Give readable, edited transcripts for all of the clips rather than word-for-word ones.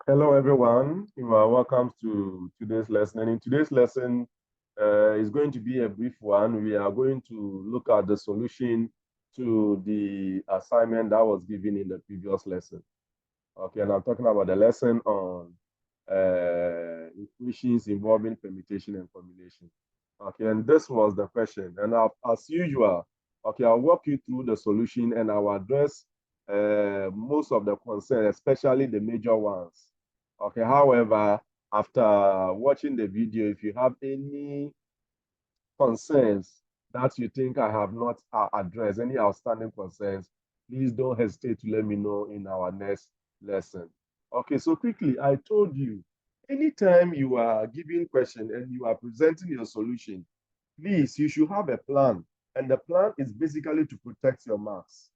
Hello, everyone. You are welcome to today's lesson. And in today's lesson, is going to be a brief one. We are going to look at the solution to the assignment that was given in the previous lesson. Okay, and I'm talking about the lesson on equations involving permutation and combination. Okay, and this was the question. And as usual, okay, I'll walk you through the solution and I'll address most of the concerns, especially the major ones. Okay, however, after watching the video, if you have any concerns that you think I have not addressed, any outstanding concerns, please don't hesitate to let me know in our next lesson. Okay, so quickly, I told you, anytime you are giving question and you are presenting your solution, please, you should have a plan. And the plan is basically to protect your marks.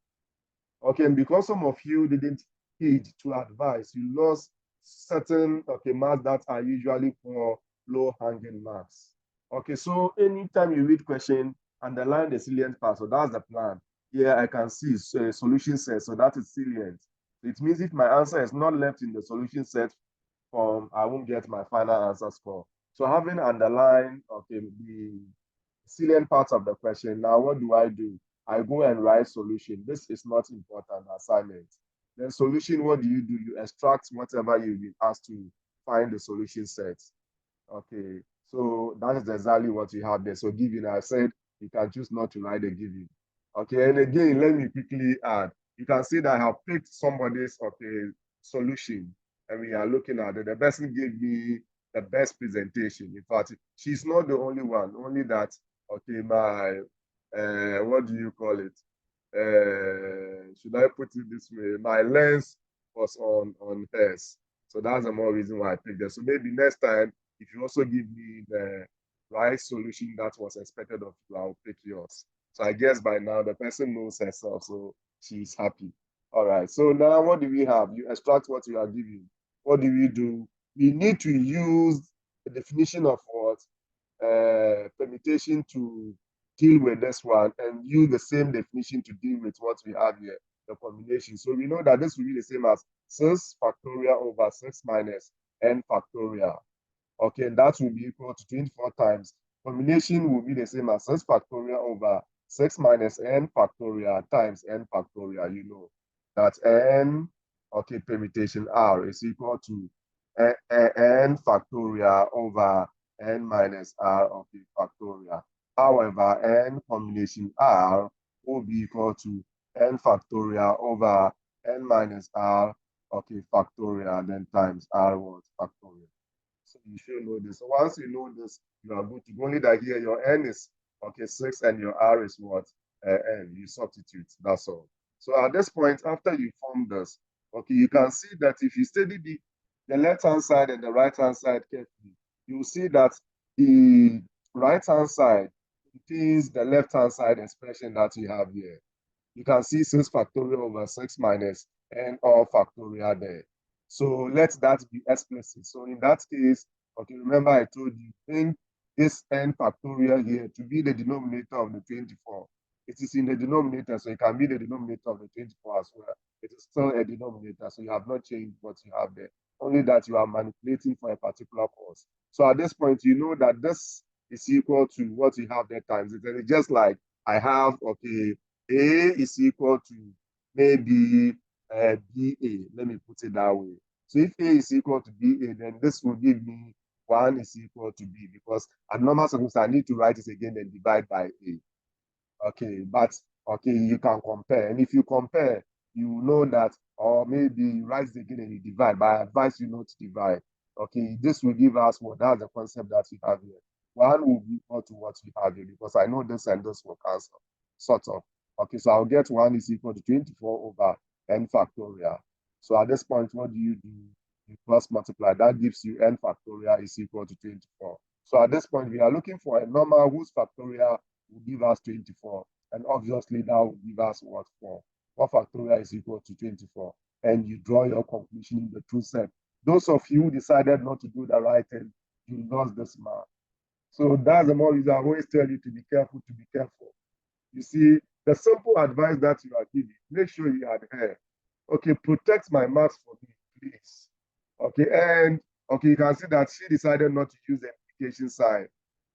Okay, and because some of you didn't heed to advice, you lost certain marks that are usually for low-hanging marks. Okay, so anytime you read question, underline the salient part. So that's the plan. Here I can see solution set, so that is salient. It means if my answer is not left in the solution set form, I won't get my final answer score. So having underlined the salient part of the question, now what do? I go and write solution. This is not important assignment. Then solution, what do? You extract whatever you've been asked to find the solution set. Okay, so that is exactly what you have there. So given, I said you can choose not to write the given. Okay, and again, let me quickly add. You can see that I have picked somebody's solution, and we are looking at it. The person gave me the best presentation. In fact, she's not the only one. Only that my what do you call it? Should I put it this way? My lens was on hers. So that's the more reason why I picked it. So maybe next time, if you also give me the right solution that was expected of you, I'll pick yours. So I guess by now the person knows herself, so she's happy. All right. So now what do we have? You extract what you are giving. What do we do? We need to use the definition of what? Permutation to deal with this one and use the same definition to deal with what we have here, the combination. So we know that this will be the same as 6 factorial over 6 minus n factorial. Okay, and that will be equal to 24 times. Combination will be the same as 6 factorial over 6 minus n factorial times n factorial. You know that n, permutation r is equal to n factorial over n minus r, factorial. However, n combination r will be equal to n factorial over n minus r, factorial, then times r what factorial. So you should know this. So once you know this, you are good to go. Only that here your n is 6 and your r is what? N. You substitute. That's all. So at this point, after you form this, you can see that if you study the left-hand side and the right-hand side carefully, you will see that the right-hand side contains the left-hand side expression that you have here. You can see 6 factorial over 6 minus n all factorial there. So let that be explicit. So in that case, remember I told you, think this n factorial here to be the denominator of the 24. It is in the denominator, so it can be the denominator of the 24 as well. It is still a denominator, so you have not changed what you have there. Only that you are manipulating for a particular cause. So at this point, you know that this is equal to what you have there times it. And it's just like I have, a is equal to maybe BA. Let me put it that way. So if A is equal to BA, then this will give me 1 is equal to B because at normal circumstances, I need to write it again and divide by A. Okay, but you can compare. And if you compare, you know that, or maybe you write it again and you divide, but I advise you not to divide. Okay, this will give us what? That's the concept that we have here. 1 will be equal to what we have here because I know this and this will cancel, sort of. Okay, so I'll get 1 is equal to 24 over n factorial. So at this point, what do? You cross multiply. That gives you n factorial is equal to 24. So at this point, we are looking for a number whose factorial will give us 24. And obviously, that will give us what? 4. 4 factorial is equal to 24. And you draw your conclusion in the true set. Those of you who decided not to do the right thing, you lost this mark. So that's the more reason I always tell you to be careful, to be careful. You see, the simple advice that you are giving, make sure you adhere. Okay, protect my marks for me, please. Okay, and okay, you can see that she decided not to use the implication sign.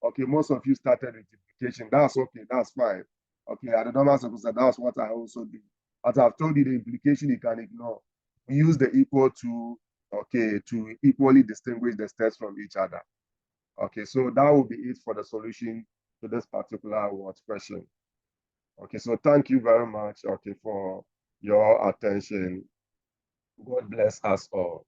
Okay, most of you started with implication. That's okay, that's fine. Okay, at the normal circumstance, that's what I also do. As I've told you, the implication you can ignore. We use the equal to, okay, to equally distinguish the steps from each other. Okay, so that will be it for the solution to this particular word question. Okay, so thank you very much, okay, for your attention. God bless us all.